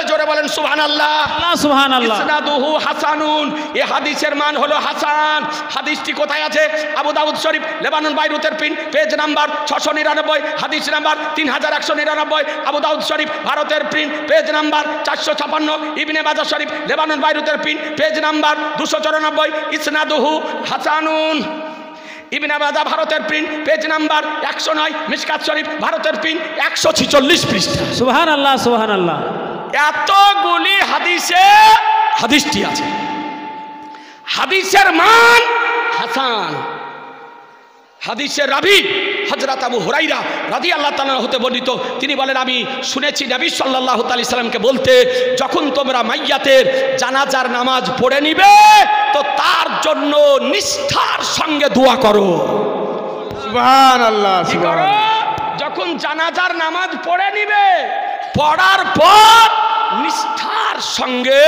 জোরে বলেন সুবহানাল্লাহ। সুবহানাল্লাহ। ইসনাদুহু হাসানুন, এই হাদিসের মান হলো হাসান। হাদিসটি কোথায় আছে? আবু দাউদ শরীফ লেবানন বাইরুতের প্রিন্ট, পেজ নাম্বার 699, হাদিস নাম্বার 3199। আবু দাউদ শরীফ ভারতের প্রিন্ট, পেজ নাম্বার 456। ইবনে মাজাহ শরীফ লেবানন বাইরুতের প্রিন্ট, পেজ নাম্বার 294। ইসনাদুহু হাসানুন। ইবনে মাজাহ ভারতের প্রিন্ট, পেজ নাম্বার 109। মিশকাত শরীফ ভারতের প্রিন্ট, 146 পৃষ্ঠা। সুবহানাল্লাহ সুবহানাল্লাহ। এতগুলি হাদিসটি আছে। হাদিসের মান হাসান। হাদিসের রাবি হযরত আবু হুরায়রা রাদিয়াল্লাহু তাআলা হতে বর্ণিত, তিনি বলেন আমি শুনেছি নবী সাল্লাল্লাহু আলাইহি সাল্লামকে বলতে, যখন তোমরা মাইয়াতের জানাজার নামাজ পড়ে নিবে তো তার জন্য নিষ্ঠার সঙ্গে দোয়া করো। সুবহানাল্লাহ সুবহানাল্লাহ। যখন জানাজার নামাজ পড়ে নিবে, পড়ার পর নিষ্ঠার সঙ্গে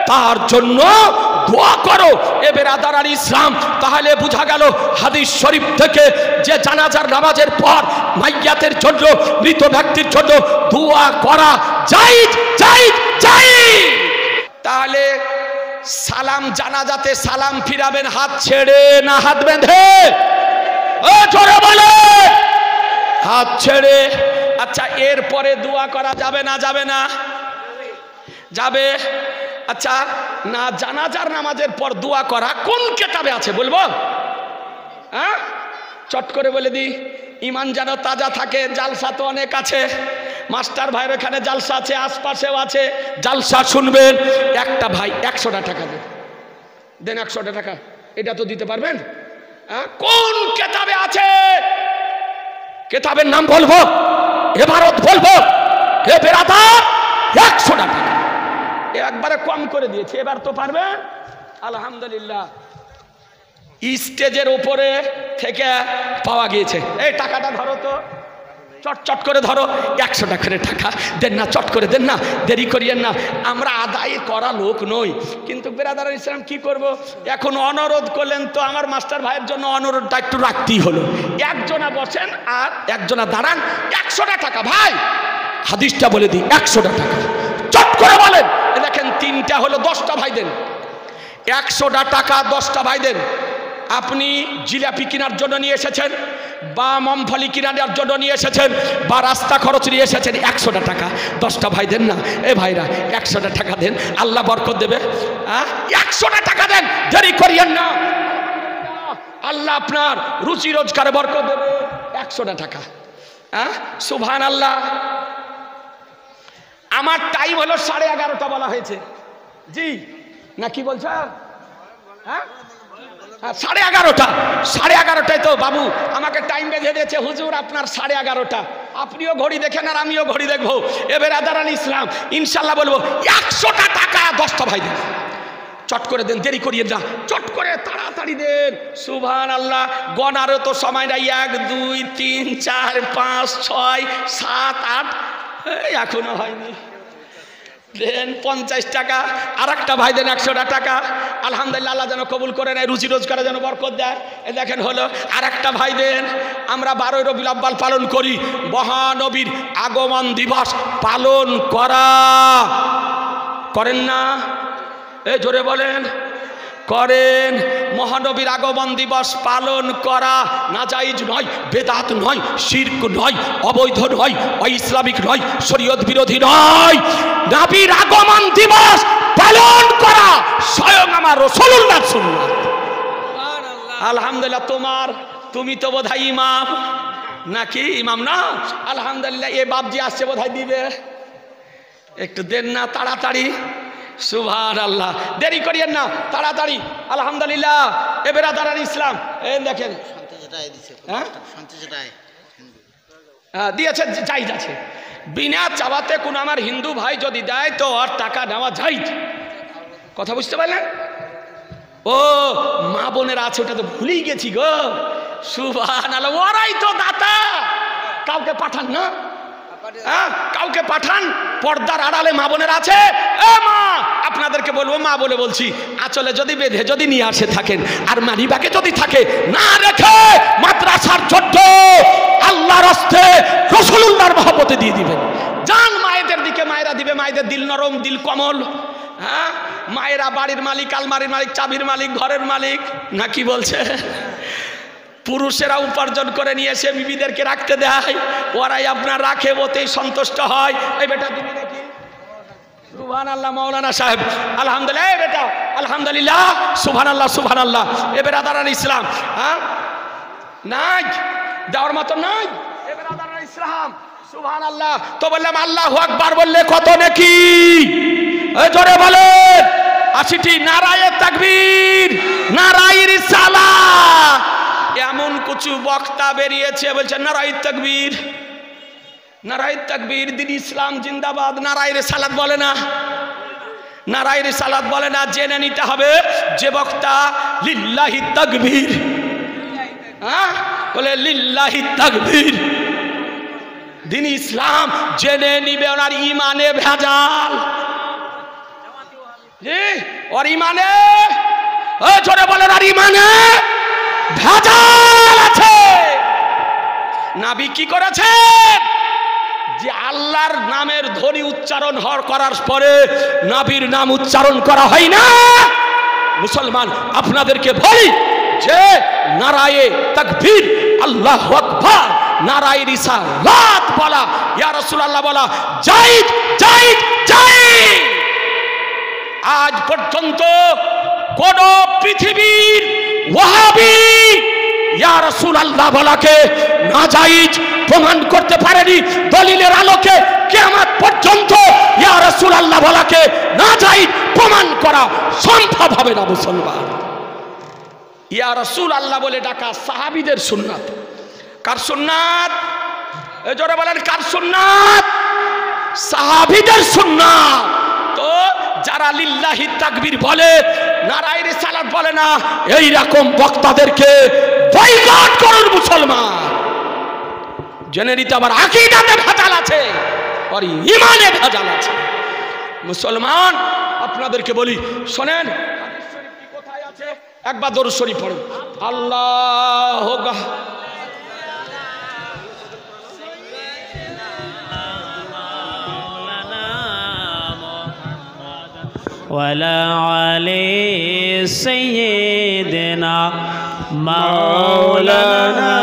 তার জন্য দোয়া করো। এ বেরাদার ইসলাম, তাহলে বোঝা গেল হাদিস শরীফ থেকে যে জানাজার নামাজের পর মাইয়াতের জন্য, মৃত ব্যক্তির জন্য দোয়া করা জায়েজ জায়েজ জায়েজ। তাহলে সালাম, জানাজাতে সালাম ফিরাবেন হাত ছেড়ে না হাত বেঁধে? ও জোরে বলে, হাত ছেড়ে। আচ্ছা, এরপরে দোয়া করা যাবে না যাবে না? যাবে। আচ্ছা, না জানাজার নামাজের পর দোয়া করা কোন কিতাবে আছে বলবো? হ্যাঁ, চট করে বলে দিই, ইমান যেন তাজা থাকে। জালসা তো অনেক আছে, মাস্টার ভাইয়ের এখানে জালসা আছে, আশপাশেও আছে, জালসা শুনবেন। একটা ভাই 100টা টাকা দেন, দেন 100টা টাকা। এটা তো দিতে পারবেন? হ্যাঁ, কোন কিতাবে আছে? কিতাবের নাম বলবো, এবারত বলবো। এ বেরাদার, 100টা টাকা একবারে কম করে দিয়েছে, এবার তো পারবেন আলহামদুলিল্লাহ। স্টেজের উপরে থেকে পাওয়া গিয়েছে। এই টাকাটা ধরো তো, চট চট করে ধরো। 100 টাকা করে টাকা দেন না, চট করে দেন না, দেরি করিয়েন না। আমরা আদায় করা লোক নই, কিন্তু বেরাদার ইসলাম কি করব, এখন অনুরোধ করলেন তো আমার মাস্টার ভাইয়ের জন্য অনুরোধটা একটু রাখতেই হলো। একজনা বসেন আর একজনা দাঁড়ান। 100টা টাকা ভাই, হাদিসটা বলে দিই, 100টা টাকা চট করে বলেন। দেখেন, 3টা হলো, 10টা ভাই দেন। 100টা টাকা 10টা ভাই দেন। আপনি জিলাপি কেনার জন্য নিয়ে এসেছেন, বা মমফলি কেনার জন্য নিয়ে এসেছেন, বা রাস্তা খরচ নিয়ে এসেছেন। 100টা টাকা 10টা ভাই দেন না। এ ভাইরা, 100টা টাকা দেন, আল্লাহ বরকত দেবে। 100টা টাকা দেন, দেরি করিয়েন না, আল্লাহ আপনার রুচি রোজগারে বরকত দেবে। 100টা টাকা। সুবহানাল্লাহ। আমার টাইম হলো 11:30 বলা হয়েছে। জি না, কি বলছ? হ্যাঁ, 11:30। 11:30টায় তো বাবু আমাকে টাইম বেঁধে দিয়েছে, হুজুর আপনার 11:30। আপনিও ঘড়ি দেখেন আর আমিও ঘড়ি দেখবো। এবার আদারান ইসলাম ইনশাল্লাহ বলবো, 100টা টাকা 10টা ভাই দেন, চট করে দেন, দেরি করিয়ে না, চট করে তাড়াতাড়ি দেন। সুবহানাল্লাহ। গণারও তো সময় নাই। 1 2 3 4 5 6 7 8, এখনো হয়নি। দেন 50 টাকা। আর একটা ভাই দেন 100টা টাকা। আলহামদুলিল্লাহ, আল্লাহ যেন কবুল করে নেয়, রুজি রোজগারে যেন বরকত দেয়। এই দেখেন হলো। আর একটা ভাই দেন। আমরা 12 রবিউল আউয়াল পালন করি, মহানবীর আগমন দিবস পালন করেন না? এ জোরে বলেন, করেন। মহানবীর আগমন দিবস পালন করা নাজায়েজ নয়, বেদাত নয়, শিরক নয়, অবৈধ নয়, অইসলামিক নয়, শরীয়ত বিরোধী নয়। নবীর আগমন দিবস পালন করা স্বয়ং আমার রাসূলুল্লাহর সুন্নাত। আলহামদুলিল্লাহ। তুমি তো বোধহয় ইমাম নাকি? ইমাম না? আলহামদুলিল্লাহ। এ বাপজি আসছে বোধহয় দিবে, একটু দেন না তাড়াতাড়ি। সুবহানাল্লাহ। দেরি করিয়েন না, তাড়াতাড়ি। আলহামদুলিল্লাহ। এ বেরাদার ইসলাম, দেখেন দিয়েছে, জায়েজ আছে। বিনা চাওয়াতে কোন আমার হিন্দু ভাই যদি দেয় তো আর টাকা নেওয়া জায়েজ। কথা বুঝতে পারলেন? ও মা বোনেরা আছে, ওটা তো ভুলেই গেছি গো। সুবহানাল্লাহ। ওরাই তো দাতা। কাউকে পাঠান না, কাউকে পাঠান। পর্দার আড়ালে মা বোনেরা আছে। মা, আপনাদেরকে বলবো, মা বলে বলছি, আঁচলে যদি বেঁধে যদি নিয়ে আসে থাকেন, আর মানিবাকে যদি থাকে না রেখে মাদ্রাসার জন্য আল্লাহর রাস্তায় রাসূলুল্লাহর মহব্বতে দিয়ে দিবেন। যান মায়েদের দিকে, মায়েরা দিবে, মায়েদের দিল নরম, দিল কমল। হ্যাঁ, মায়েরা বাড়ির মালিক, আলমারির মালিক, চাবির মালিক, ঘরের মালিক, না কি বলছে? পুরুষেরা উপার্জন করে নিয়ে এসে বিবিদেরকে রাখতে দেয়, ওরাই আপনার রাখে, ওতেই সন্তুষ্ট হয়। এই বেটা দিবি নাকি? সুবহানাল্লাহ মাওলানা সাহেব, আলহামদুলিল্লাহ। এই বেটা আলহামদুলিল্লাহ, সুবহানাল্লাহ সুবহানাল্লাহ। এ বেরাদার ইসলাম, হ্যাঁ নাই দেওয়ার মতো নাই। এ বেরাদার ইসলাম, সুবহানাল্লাহ। তো বললাম আল্লাহু আকবার বললে কত নাকি? জোরে বলেন 80টি। নারায়ে তাকবীর, নারায়ে রিসালাত। এমন কিছু বক্তা বেরিয়েছে বলছে নারায়ে তাকবীর, নারায়ে তাকবীর, দিন ইসলাম জিন্দাবাদ। নারায়ে রিসালাত বলে না, নারায়ে রিসালাত বলে না। জেনে নিতে হবে যে বক্তা লিল্লাহি তাকবীর, হ্যাঁ বলে লিল্লাহি তাকবীর, দিন ইসলাম, জেনে নিবে ওনার ইমানে ভেজাল। জি, ওর ইমানে, জোরে বলেন, আর ইমানে ভেজাল আছে। নবী কি করেছেন? যে আল্লাহর নামের ধ্বনি উচ্চারণ করার পরে নবীর নাম উচ্চারণ করা হয় না। মুসলমান আপনাদেরকে বলি যে নারায়ে তাকবীর, আল্লাহু আকবার, নারায়ে রিসালাত বলা, ইয়া রাসূলুল্লাহ বলা জায়েজ, জায়েজ, জায়েজ। আজ পর্যন্ত কোন পৃথিবীর ওয়াহাবি ইয়া রাসূলুল্লাহ বলাকে নাজায়েজ প্রমাণ করতে পারেনি। দলিলের আলোকে কিয়ামত পর্যন্ত ইয়া রাসূলুল্লাহ বলাকে নাজায়েজ প্রমাণ করা সম্ভব হবে না। মুসলমান, ইয়া রাসূলুল্লাহ বলে ডাকা সাহাবীদের সুন্নাত। কার সুন্নাত? জোরে বলেন, কার সুন্নাত? সাহাবীদের সুন্নাত। তো যারা লিল্লাহি তাকবীর বলে, নারায়ে রিসালাত বলে না, এই রকম বক্তাদেরকে বয়কট করুন। মুসলমান, জেনে নিতে আবার আকীদাতে ভেজাল আছে, আর ঈমানে ভেজাল আছে। মুসলমান আপনাদেরকে বলি, শোনেন হাদিস শরীফ কি কোথায় আছে? একবার দরুদ শরীফ পড়ুন। আল্লাহু ولا علي سيدنا مولانا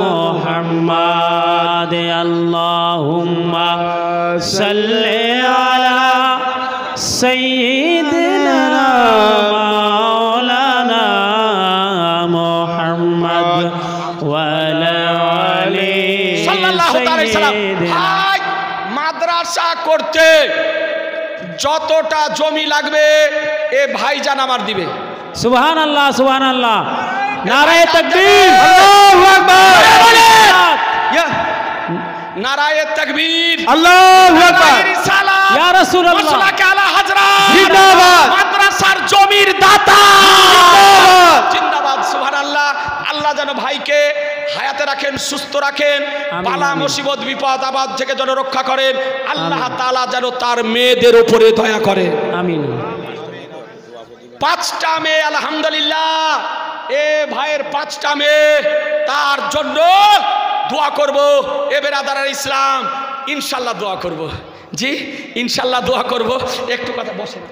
محمد اللهم صل على سيدنا مولانا محمد ولا علي সাল্লাল্লাহু আলাইহি সাল্লাম। আজ মাদ্রাসা করতে যতটা জমি লাগবে এ ভাইজান আমার দিবে। সুবহানাল্লাহ, সুবহানাল্লাহ, নারায়ে তাকবীর, আল্লাহু আকবার, নারায়ে তাকবীর, আল্লাহু আকবার, ইয়া রাসূলুল্লাহ, মাসলাকে আলা হযরত জিন্দাবাদ, মাদ্রাসার জমির দাতা জিন্দাবাদ। সুবহানাল্লাহ। আল্লাহ যেন ভাইকে হায়াতে রাখেন, সুস্থ রাখেন, বালা মুসিবত বিপদ আপদ থেকে যেন রক্ষা করেন। আল্লাহ তাআলা যেন তার মেয়েদের উপরে দয়া করেন। আমিন। 5টা মেয়ে আলহামদুলিল্লাহ, এ ভাইয়ের 5টা মেয়ে, তার জন্য দোয়া করব। এ বেরাদার ইসলাম, ইনশাআল্লাহ দোয়া করব। জি ইনশাআল্লাহ দোয়া করব। একটু কথা বসেন,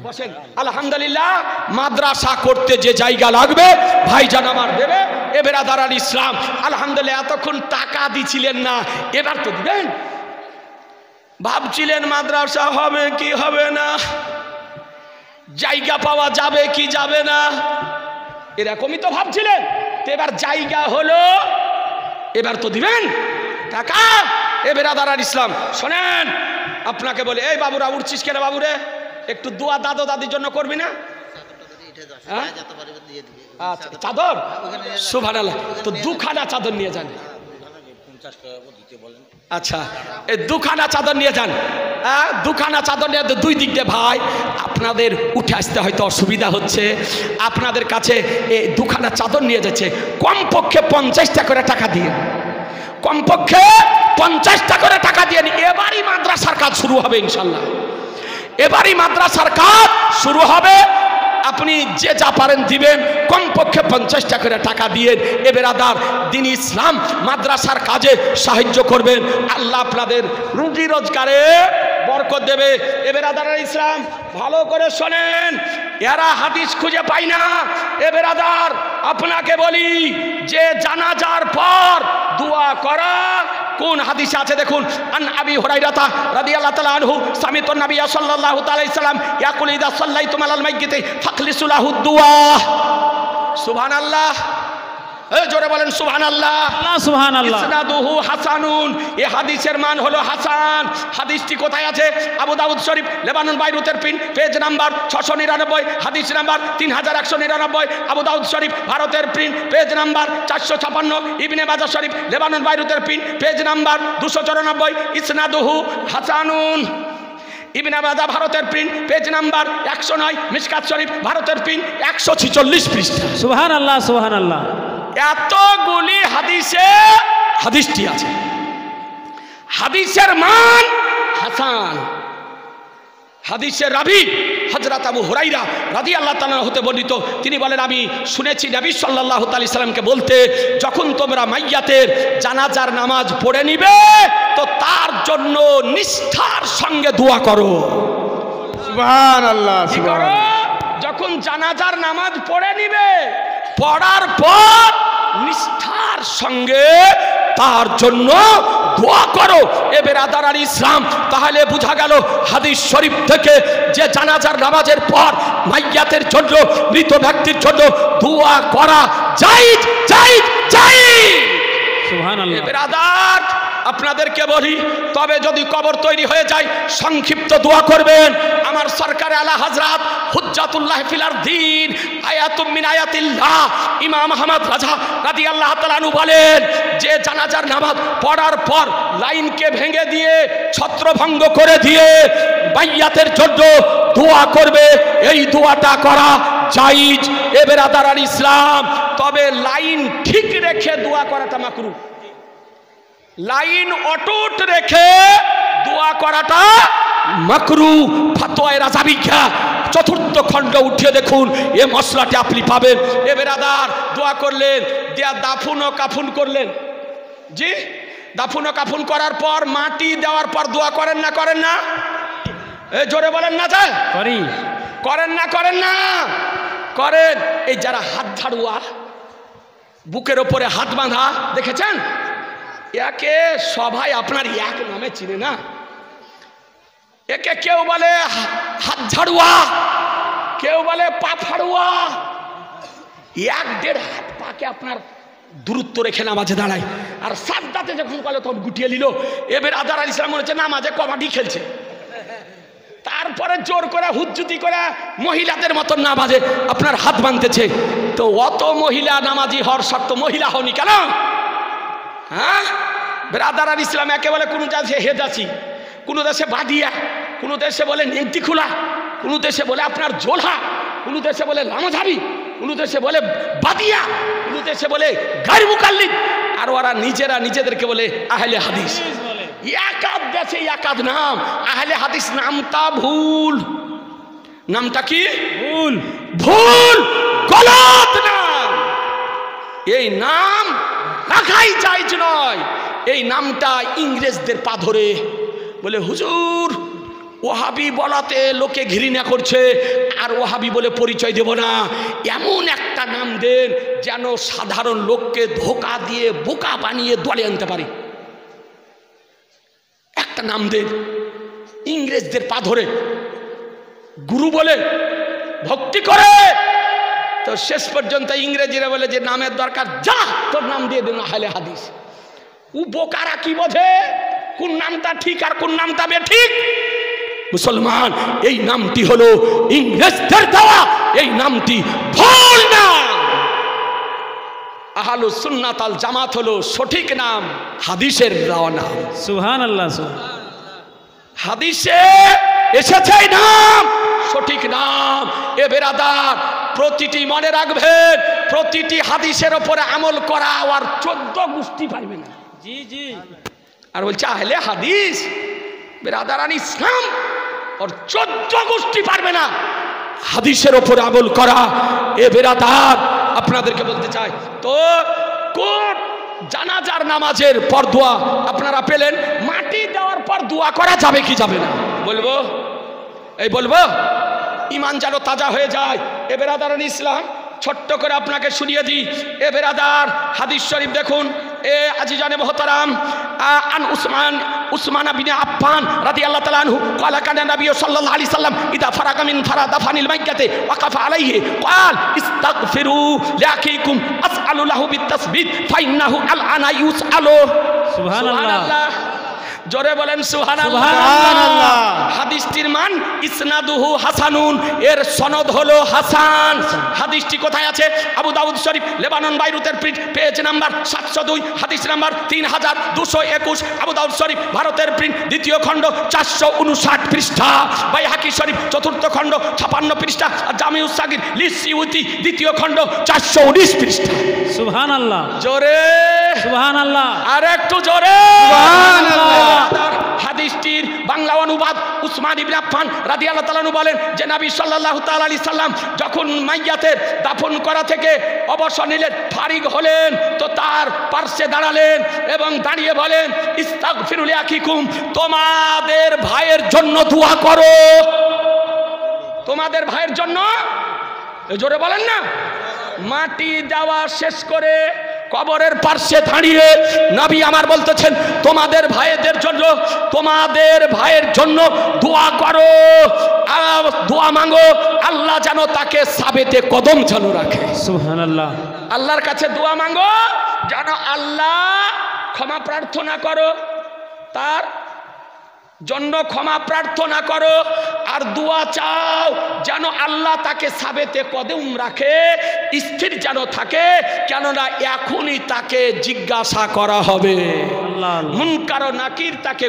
বসেন। আলহামদুলিল্লাহ, মাদ্রাসা করতে যে জায়গা লাগবে ভাইজান আমার দেবে। এ বেরাদার ইসলাম, আলহামদুলিল্লাহ, এতক্ষণ টাকা দিছিলেন না, এবার তো দিবেন। ভাবছিলেন মাদ্রাসা হবে কি হবে না, জায়গা পাওয়া যাবে কি যাবে না, এরকমই তো ভাবছিলেন। তো এবার জায়গা হলো, এবার তো দিবেন টাকা। এ বেরাদার ইসলাম, শোনেন আপনাকে বলে, এই বাবুরা উঠছিস কেন বাবুরে, একটু দোয়া দাদু দাদির জন্য করবি না? আচ্ছা, চাদর, সুবহানাল্লাহ। তো 2খানা চাদর নিয়ে যান। আচ্ছা, এই 2খানা চাদর নিয়ে যান। 2খানা চাদর নিয়ে, 2 দিক দিয়ে ভাই আপনাদের উঠে আসতে হয়তো অসুবিধা হচ্ছে, আপনাদের কাছে এই 2খানা চাদর নিয়ে যাচ্ছে। কমপক্ষে 50টা করে টাকা দিয়ে, কমপক্ষে 50টা করে টাকা দিয়ে। এবারই মাদ্রাসার কাজ শুরু হবে ইনশাল্লাহ, এবারই মাদ্রাসার কাজ শুরু হবে। আপনি যে যা পারেন দিবেন, কমপক্ষে 50 করে টাকা দিয়ে এ বেরাদার দিন ইসলাম মাদ্রাসার কাজে সাহায্য করবেন। আল্লাহ আপনাদের রুজি রোজগারে বরকত দেবে। এ বেরাদার ইসলাম ভালো করে শোনেন, এরা হাদিস খুঁজে পায় না। এ বেরাদার আপনাকে বলি যে জানাজার পর দোয়া করা কোন হাদিসে আছে দেখুন। আন আবি হুরায়রা রাদিয়াল্লাহু তাআলা আনহু সামিতুন নবী সাল্লাল্লাহু তাআলা আলাইহি সাল্লাম ইয়াকুল ইযা সাল্লাইতুম আলাল মাইয়িতি ফাখলিসু লাহু দুআ। সুবহানাল্লাহ, জোরে বলেন সুবহানাল্লাহ। সুবহানাল্লাহ। ইসনাদুহু হাসানুন, এই হাদিসের মান হলো হাসান। হাদিসটি কোথায় আছে? আবু দাউদ শরীফ লেবানন বাইরুতের প্রিন্ট, পেজ নাম্বার 699, হাদিস নাম্বার 3199। আবু দাউদ শরীফ ভারতের প্রিন্ট, পেজ নাম্বার 456। ইবনে মাজাহ শরীফ লেবানন বাইরুতের প্রিন্ট, পেজ নাম্বার 294। ইসনাদুহু হাসানুন। ইবনে মাজাহ ভারতের প্রিন্ট, পেজ নাম্বার 109। মিশকাত শরীফ ভারতের প্রিন্ট, 146 পৃষ্ঠা। সুবহানাল্লাহ সুবহানাল্লাহ। এতগুলি হাদিসটি আছে, হাদিসের মান হাসান। হাদিসের রাবি হযরত আবু হুরায়রা রাদিয়াল্লাহু তাআলা হতে বর্ণিত, তিনি বলেন আমি শুনেছি নবী সাল্লাল্লাহু তাআলা সাল্লামকে বলতে, যখন তোমরা মাইয়াতের জানাজার নামাজ পড়ে নিবে তো তার জন্য নিষ্ঠার সঙ্গে দোয়া করো। সুবহানাল্লাহ সুবহানাল্লাহ। যখন জানাজার নামাজ পড়ে নিবে, পড়ার পর নিষ্ঠার সঙ্গে তার জন্য দোয়া করো। এ বেরাদার আল ইসলাম, তাহলে বোঝা গেল হাদিস শরীফ থেকে যে জানাজার নামাজের পর মাইয়াতের জন্য, মৃত ব্যক্তির জন্য দোয়া করা জায়েজ জায়েজ জায়েজ। সুবহানাল্লাহ। এ বেরাদার আপনাদেরকে বলি, তবে যদি কবর তৈরি হয়ে যায় সংক্ষিপ্ত দোয়া করবেন। আমার সরকার আলা হযরত হুজ্জাতুল্লাহ ফিল আরদিন আয়াতুম মিন আয়াতিল্লাহ ইমাম আহমদ রাজা রাদিয়াল্লাহু তাআলা আনহু বলেন যে জানাজার নামাজ পড়ার পর লাইনকে ভেঙে দিয়ে, ছত্রভঙ্গ করে দিয়ে মাইয়াতের জন্য দোয়া করবে, এই দোয়াটা করা জায়েজ। এ বেরাদার আল ইসলাম, তবে লাইন ঠিক রেখে দোয়া করাটা মাকরুহ। লাইন অটুট রেখে দোয়া করাটা মাকরুহ। ফাতোয়ায়ে রাজাবিয়া 4th খণ্ড উঠিয়ে দেখুন, এ মশলাটি আপনি পাবেন। এ বেরাদার দোয়া করলেন, দিয়া দাফন ও কাফন করলেন। জি, দাফন ও কাফন করার পর মাটি দেওয়ার পর দোয়া করেন না করেন না? এ জোরে বলেন না যায় করি। করেন না করেন না? করেন। এই যারা হাত ঝাড়ুয়া, বুকের ওপরে হাত বাঁধা দেখেছেন, একে সবাই আপনার এক নামে চিনে না। একে কেউ বলে হাত ঝাড়ুয়া, কেউ বলে পা ফাড়ুয়া। 1-1.5 হাত পাকে আপনার দূরত্ব রেখে নামাজে দাঁড়ায়, আর সাজদাতে যখন বলে তখন গুটিয়ে নিল। এবার আদার আল ইসলাম মনে হচ্ছে নামাজে কবাডি খেলছে। তারপরে জোর করে হুজ্জুতি করে মহিলাদের মতন নামাজে আপনার হাত বাঁধতেছে। তো অত মহিলা নামাজি হওয়ার শর্ত মহিলা হনি কেন? হ্যাঁ, ব্রাদার আল ইসলাম একে বলে কোনো দেশে হেজাছি, কোনো দেশে বাদিয়া, কোনো দেশে বলে নেংটি খোলা, কোনো দেশে বলে আপনার জোলহা, কোনো দেশে বলে লামাঝাবি, কোনো দেশে বলে বাদিয়া, কোনো দেশে বলে গায়র মুকাল্লিদ, আর ওরা নিজেরা নিজেদেরকে বলে আহলে হাদিস। একাদ দেশে একাদ নাম। আহলে হাদিস নামটা ভুল। নামটা কি ভুল? ভুল, গলত নাম। এই নাম রাখাই জায়েজ নয়। এই নামটা ইংরেজদের পা ধরে বলে হুজুর ওহাবি বলাতে লোকে ঘৃণা করছে, আর ওহাবি বলে পরিচয় দেব না, এমন একটা নাম দেন যেন সাধারণ লোককে ধোকা দিয়ে বোকা বানিয়ে দলে আনতে পারি। একটা নাম দেন, ইংরেজদের পা ধরে গুরু বলে ভক্তি করে, তো শেষ পর্যন্ত ইংরেজিরা বলে যে নামের দরকার, যা তোর নাম দিয়ে দেন আহলে হাদিস। ও বোকারা কি বোঝে কোন নামটা ঠিক আর কোন নামটা বেঠিক? মুসলমান, এই নামটি হলো ইংরেজদের দেওয়া, এই নামটি ভুল নাম। আহলুস সুন্নাত আল জামাত হলো সঠিক নাম, হাদিসের দেওয়া নাম। সুবহানাল্লাহ। হাদিসে এসেছে নাম, সঠিক নাম। এ বেরাদার প্রতিটি মনে রাখবেন, প্রতিটি হাদিসের উপরে আমল করা আর 14 গোষ্ঠী পাইবে না। জি জি। আর বলছে আহলে হাদিস বেরাদারান ইসলাম, আর 14 গোষ্ঠী পারবে না। হাদিসের ওপর আমল করা। এ বেরাদার আপনাদেরকে বলতে চাই, তো কোন জানাজার নামাজের পর দোয়া আপনারা পেলেন, মাটি দেওয়ার পর দোয়া করা যাবে কি যাবে না? বলবো, এই বলবো, ইমান যেন তাজা হয়ে যায়। এ বেরাদার ইসলাম, ছোট্ট করে আপনাকে শুনিয়ে দিই। এ বেরাদার হাদিস শরীফ দেখুন, এ আজিজানে মোহতারাম আন উসমান বিন আফফান রাদিয়াল্লাহু তাআলা আনহু ক্বালা কানা নবী সাল্লাল্লাহু আলাইহি সাল্লাম ইদা ফারাগা মিন ফারাদাফানিল মাইয়াতি ওয়াকাফা আলাইহি ক্বাল ইস্তাগফিরু লিআখিকুম আসআলু লাহু বিতাসবিত ফাইন্নাহু আলআনা ইউসআলু। সুবহানাল্লাহ, জোরে বলেন সুবহানাল্লাহ। হাদিসটির মান ইসনাদুহু হাসানুন, এর সনদ হলো হাসান। হাদিসটি কোথায় আছে? আবু দাউদ শরীফ লেবানন বাইরুতের প্রিন্ট, পেজ নাম্বার 702, হাদিস নাম্বার 3221। আবু দাউদ শরীফ ভারতের প্রিন্ট, দ্বিতীয় খণ্ড 459 পৃষ্ঠা। বাইহাকি শরীফ চতুর্থ খণ্ড 56 পৃষ্ঠা। আর জামিউস সাগীর লিসিউতি দ্বিতীয় খণ্ড 419 পৃষ্ঠা। সুবহানাল্লাহ, জোরে সুবহানাল্লাহ, আর একটু জোরে সুবহানাল্লাহ। হাদিসটির বাংলা অনুবাদ উসমান ইবনে আফফান রাদিয়াল্লাহু তাআলা আনহু বলেন যে নবী সাল্লাল্লাহু তাআলা আলাইহি সাল্লাম যখন মাইয়াতের দাফন করা থেকে অবসর নিলেন, ফারিগ হলেন, তো তার পার্শ্বে দাঁড়ালেন এবং দাঁড়িয়ে বলেন ইস্তাগফিরু লিআখিকুম, তোমাদের ভাইয়ের জন্য দোয়া করো, তোমাদের ভাইয়ের জন্য। জোরে বলেন না। মাটি দেওয়া শেষ করে কবরের পার্শ্বে দাঁড়িয়ে নবী আমার বলতেছেন তোমাদের ভাইদের জন্য, তোমাদের ভাইয়ের জন্য দোয়া করো, দোয়া মাঙ্গো, আল্লাহ যেন তাকে সাবেতে কদম যেন রাখে। সুবহানাল্লাহ, আল্লাহর কাছে দোয়া মাঙ্গো যেন আল্লাহ ক্ষমা প্রার্থনা করো, তার জন্য ক্ষমা প্রার্থনা করো, আর দোয়া চাও যেন আল্লাহ তাকে সাবেতে কদম রাখে, স্থির যেন থাকে, কেননা এখনই তাকে জিজ্ঞাসা করা হবে। আল্লাহ, মুনকার ও নাকির তাকে